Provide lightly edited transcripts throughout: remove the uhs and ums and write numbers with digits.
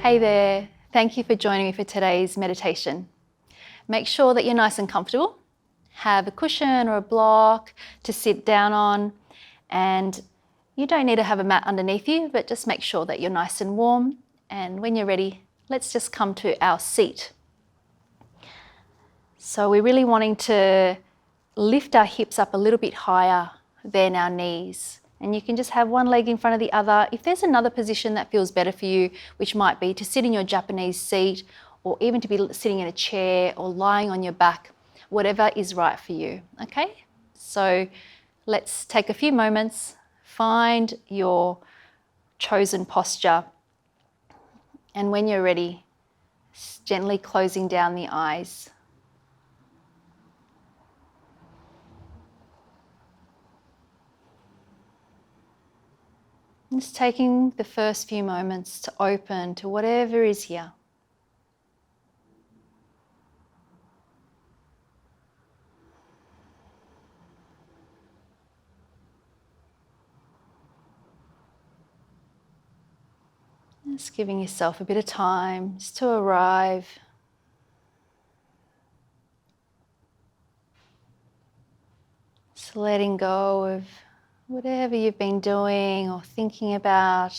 Hey there, thank you for joining me for today's meditation. Make sure that you're nice and comfortable. Have a cushion or a block to sit down on, and you don't need to have a mat underneath you, but just make sure that you're nice and warm. And when you're ready, let's just come to our seat. So we're really wanting to lift our hips up a little bit higher than our knees. And you can just have one leg in front of the other. If there's another position that feels better for you, which might be to sit in your Japanese seat, or even to be sitting in a chair or lying on your back, whatever is right for you, okay? So let's take a few moments, find your chosen posture, and when you're ready, gently closing down the eyes. Just taking the first few moments to open to whatever is here. Just giving yourself a bit of time just to arrive. Just letting go of whatever you've been doing or thinking about.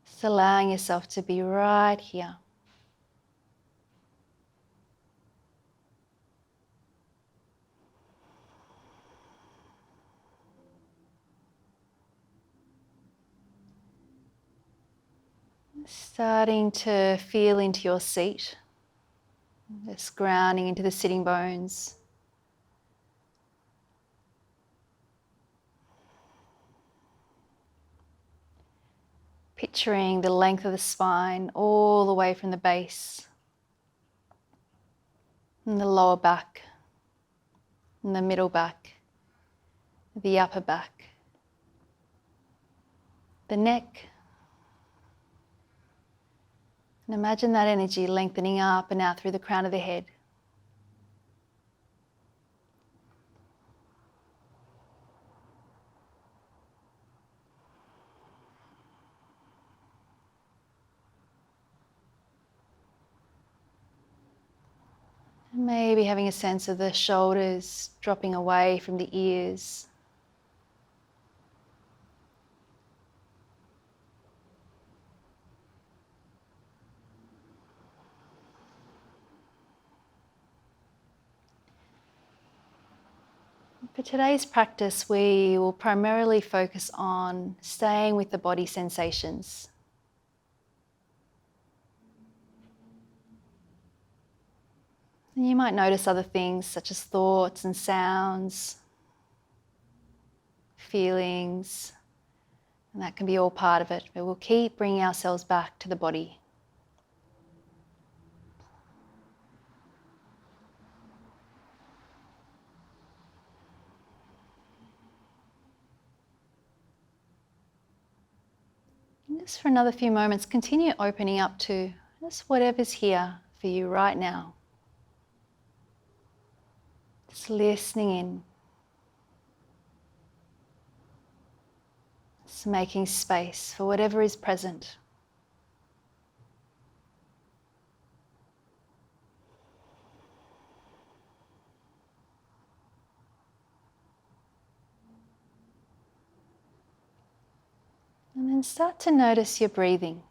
Just allowing yourself to be right here. Starting to feel into your seat, just grounding into the sitting bones. Picturing the length of the spine all the way from the base, and the lower back, and the middle back, the upper back, the neck. And imagine that energy lengthening up and out through the crown of the head. And maybe having a sense of the shoulders dropping away from the ears. For today's practice, we will primarily focus on staying with the body sensations. And you might notice other things such as thoughts and sounds, feelings, and that can be all part of it, but we'll keep bringing ourselves back to the body. And just for another few moments, continue opening up to just whatever's here for you right now. Just listening in. Just making space for whatever is present. And then start to notice your breathing.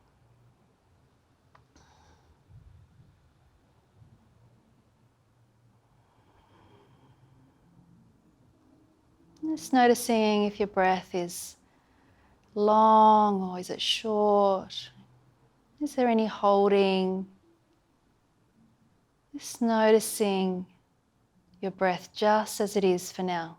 Just noticing if your breath is long or is it short? Is there any holding? Just noticing your breath just as it is for now.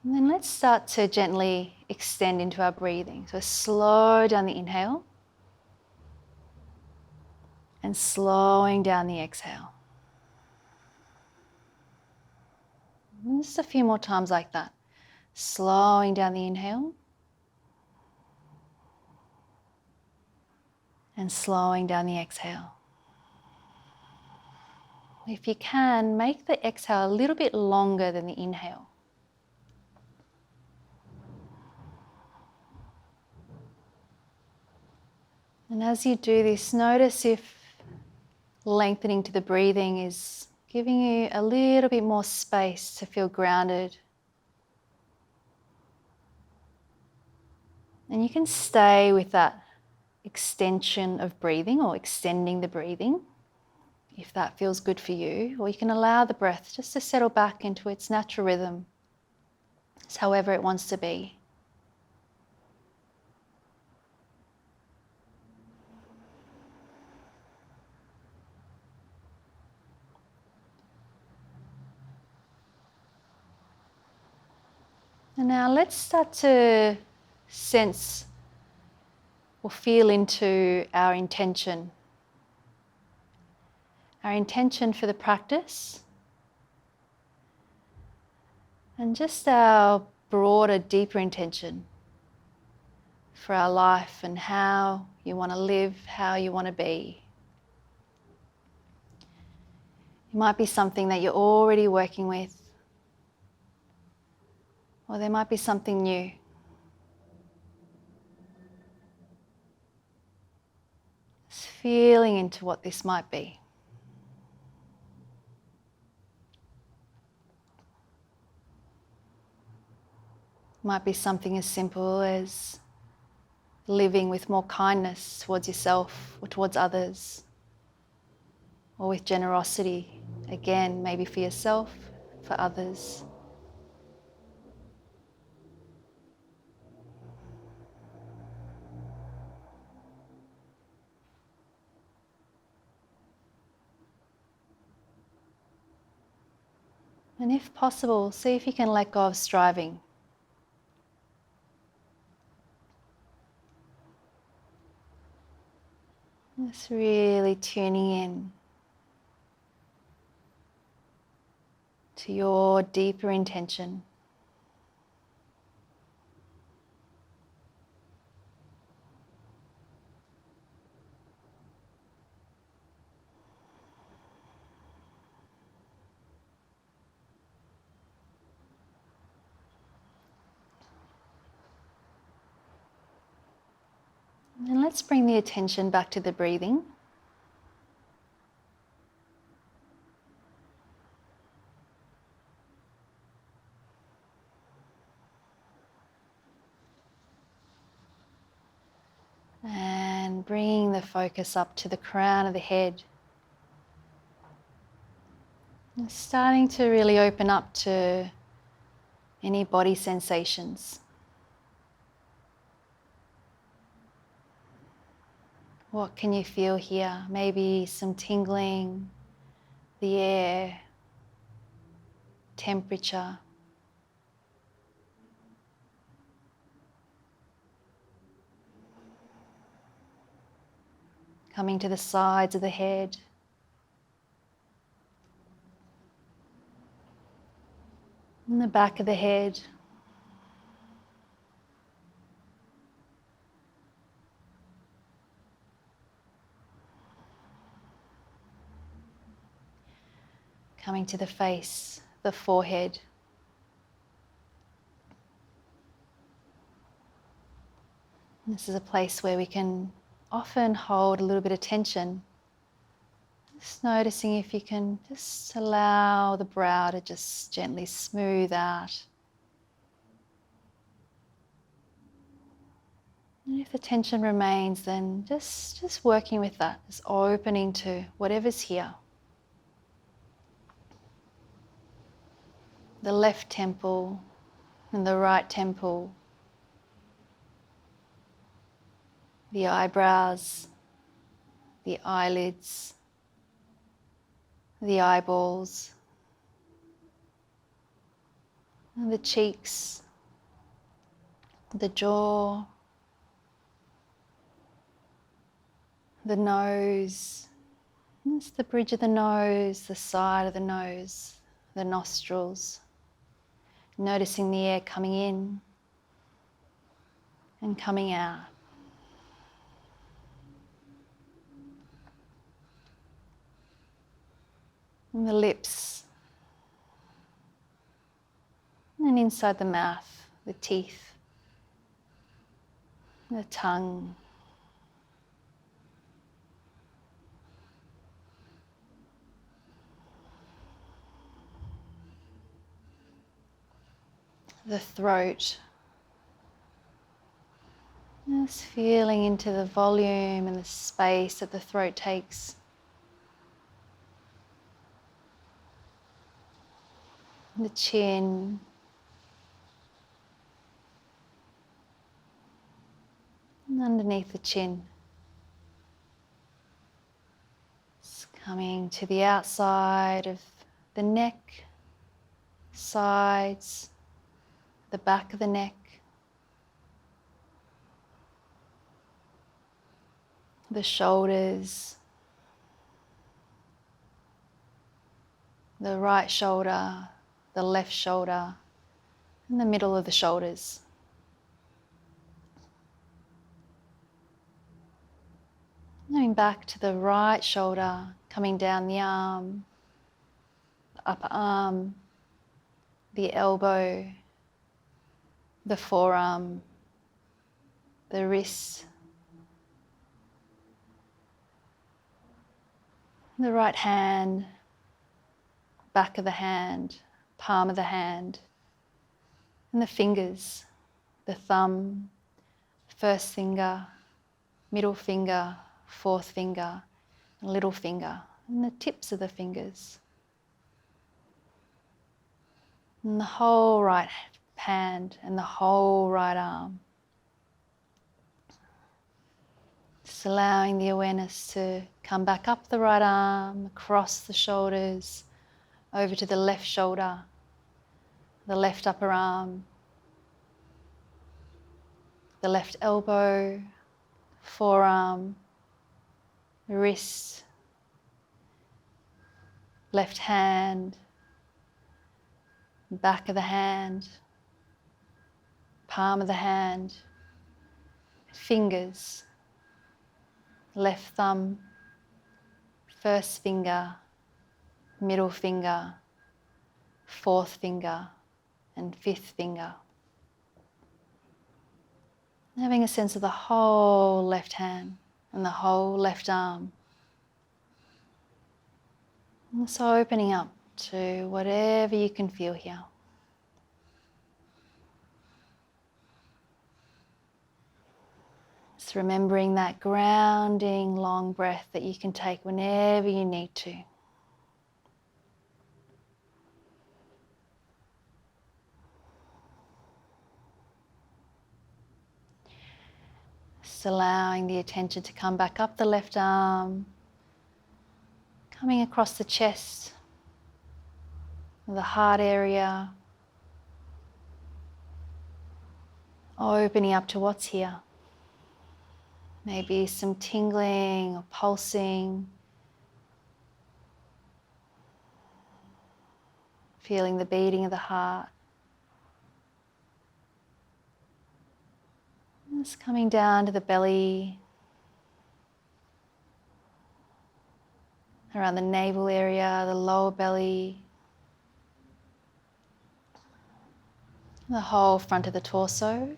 And then let's start to gently extend into our breathing. So slow down the inhale and slowing down the exhale. And just a few more times like that. Slowing down the inhale and slowing down the exhale. If you can, make the exhale a little bit longer than the inhale. And as you do this, notice if lengthening to the breathing is giving you a little bit more space to feel grounded. And you can stay with that extension of breathing or extending the breathing if that feels good for you, or you can allow the breath just to settle back into its natural rhythm. It's however it wants to be. And now let's start to sense or feel into our intention. Our intention for the practice, and just our broader, deeper intention for our life and how you want to live, how you want to be. It might be something that you're already working with, or there might be something new. Just feeling into what this might be. Might be something as simple as living with more kindness towards yourself or towards others, or with generosity, again, maybe for yourself, for others. And if possible, see if you can let go of striving. Just really tuning in to your deeper intention. And let's bring the attention back to the breathing. And bringing the focus up to the crown of the head. And starting to really open up to any body sensations. What can you feel here? Maybe some tingling, the air, temperature. Coming to the sides of the head. And the back of the head. Coming to the face, the forehead. This is a place where we can often hold a little bit of tension. Just noticing if you can just allow the brow to just gently smooth out. And if the tension remains, then just working with that, just opening to whatever's here. The left temple and the right temple, the eyebrows, the eyelids, the eyeballs, and the cheeks, the jaw, the nose. It's the bridge of the nose, the side of the nose, the nostrils. Noticing the air coming in and coming out. and the lips, and inside the mouth, the teeth, the tongue. The throat. Just feeling into the volume and the space that the throat takes. The chin. And underneath the chin. It's coming to the outside of the neck, sides, the back of the neck, the shoulders, the right shoulder, the left shoulder, and the middle of the shoulders. Going back to the right shoulder, coming down the arm, the upper arm, the elbow, the forearm, the wrist, the right hand, back of the hand, palm of the hand, and the fingers, the thumb, first finger, middle finger, fourth finger, and little finger, and the tips of the fingers. And the whole right hand and the whole right arm. Just allowing the awareness to come back up the right arm, across the shoulders, over to the left shoulder, the left upper arm, the left elbow, forearm, wrist, left hand, back of the hand, palm of the hand, fingers, left thumb, first finger, middle finger, fourth finger, and fifth finger. Having a sense of the whole left hand and the whole left arm. And so opening up to whatever you can feel here. Just remembering that grounding long breath that you can take whenever you need to. Just allowing the attention to come back up the left arm, coming across the chest, the heart area, opening up to what's here. Maybe some tingling or pulsing, feeling the beating of the heart. Just coming down to the belly, around the navel area, the lower belly, the whole front of the torso,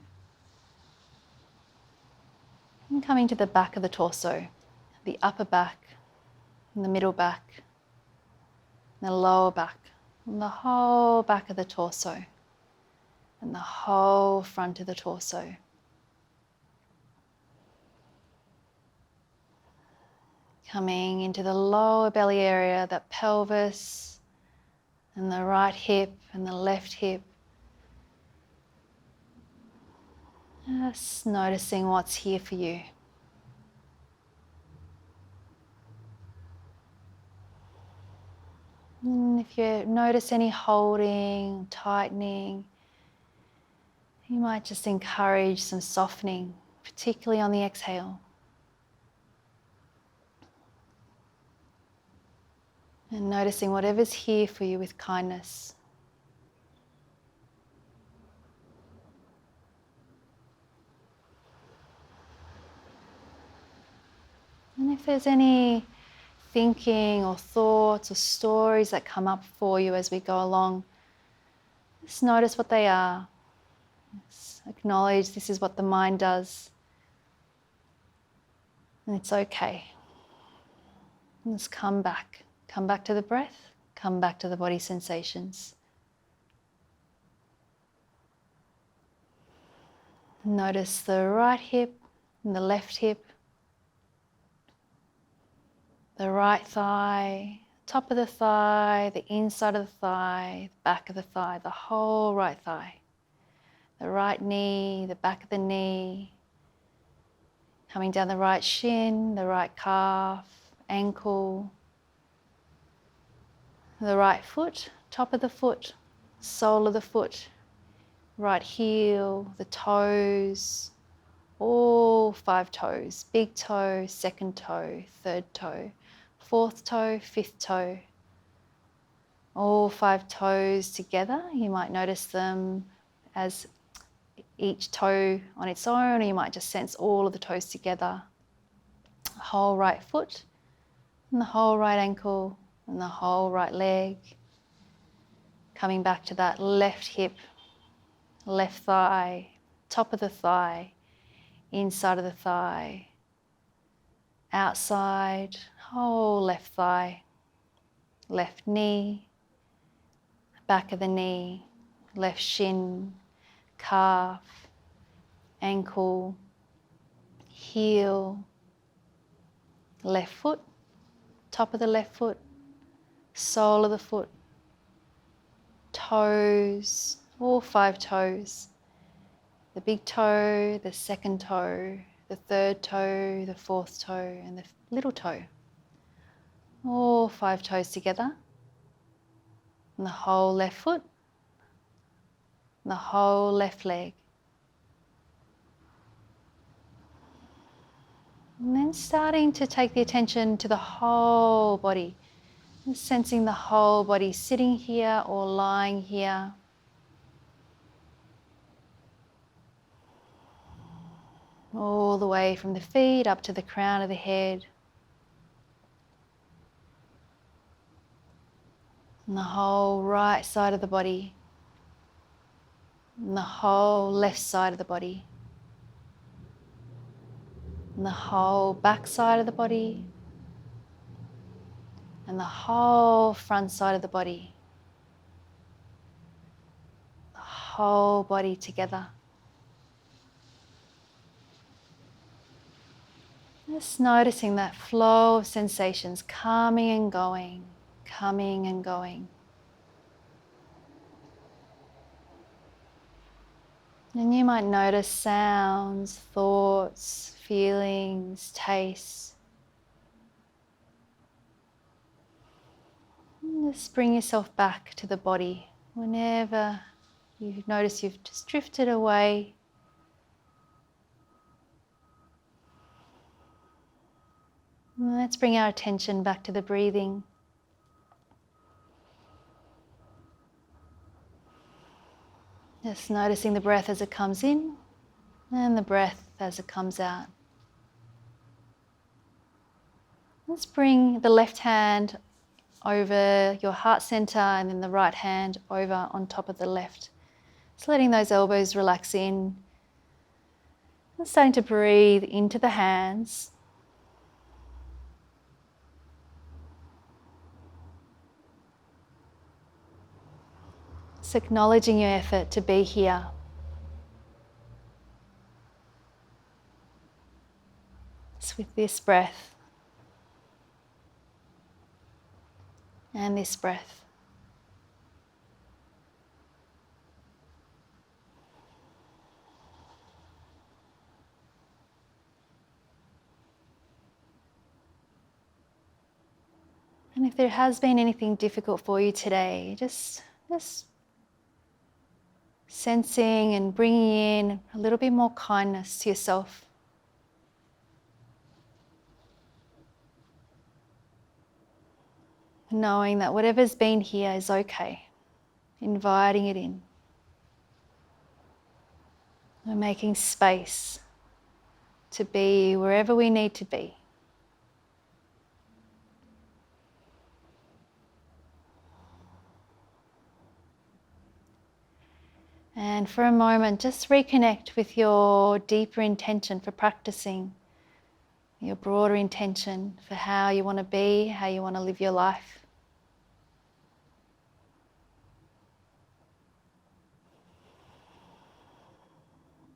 and coming to the back of the torso, the upper back, and the middle back, and the lower back, and the whole back of the torso, and the whole front of the torso. Coming into the lower belly area, that pelvis, and the right hip and the left hip. Just noticing what's here for you. And if you notice any holding, tightening, you might just encourage some softening, particularly on the exhale. And noticing whatever's here for you with kindness. And if there's any thinking or thoughts or stories that come up for you as we go along, just notice what they are. Just acknowledge this is what the mind does. And it's okay. And just come back. Come back to the breath. Come back to the body sensations. Notice the right hip and the left hip, the right thigh, top of the thigh, the inside of the thigh, the back of the thigh, the whole right thigh, the right knee, the back of the knee, coming down the right shin, the right calf, ankle, the right foot, top of the foot, sole of the foot, right heel, the toes, all 5 toes, big toe, second toe, third toe, fourth toe, fifth toe, all 5 toes together. You might notice them as each toe on its own, or you might just sense all of the toes together. The whole right foot, and the whole right ankle, and the whole right leg. Coming back to that left hip, left thigh, top of the thigh, inside of the thigh, outside, whole left thigh, left knee, back of the knee, left shin, calf, ankle, heel, left foot, top of the left foot, sole of the foot, toes, all 5 toes, the big toe, the second toe, the third toe, the fourth toe, and the little toe, all 5 toes together, and the whole left foot, and the whole left leg. And then starting to take the attention to the whole body, just sensing the whole body sitting here or lying here. All the way from the feet up to the crown of the head. And the whole right side of the body. And the whole left side of the body. And the whole back side of the body. And the whole front side of the body. The whole body together. Just noticing that flow of sensations coming and going, coming and going. And you might notice sounds, thoughts, feelings, tastes. And just bring yourself back to the body whenever you notice you've just drifted away. And let's bring our attention back to the breathing. Just noticing the breath as it comes in and the breath as it comes out. Let's bring the left hand over your heart center and then the right hand over on top of the left. Just letting those elbows relax in. And starting to breathe into the hands. Just acknowledging your effort to be here. Just with this breath and this breath. And if there has been anything difficult for you today, just sensing and bringing in a little bit more kindness to yourself. Knowing that whatever's been here is okay. Inviting it in. We're making space to be wherever we need to be. And for a moment, just reconnect with your deeper intention for practicing, your broader intention for how you want to be, how you want to live your life.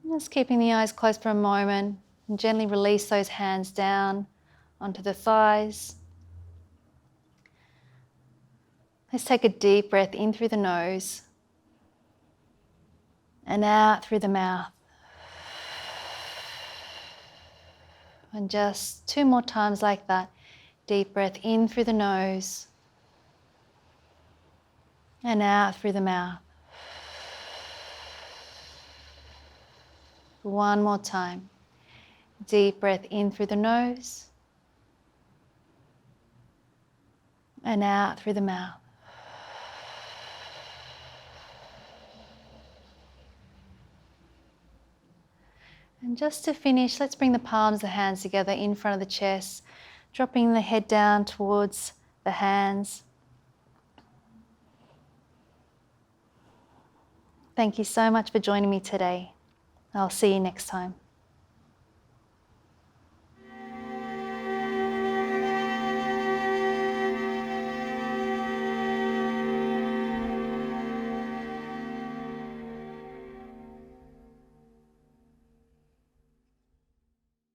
Just keeping the eyes closed for a moment and gently release those hands down onto the thighs. Let's take a deep breath in through the nose and out through the mouth. And just 2 more times like that. Deep breath in through the nose and out through the mouth. 1 more time. Deep breath in through the nose and out through the mouth. And just to finish, let's bring the palms of the hands together in front of the chest, dropping the head down towards the hands. Thank you so much for joining me today. I'll see you next time.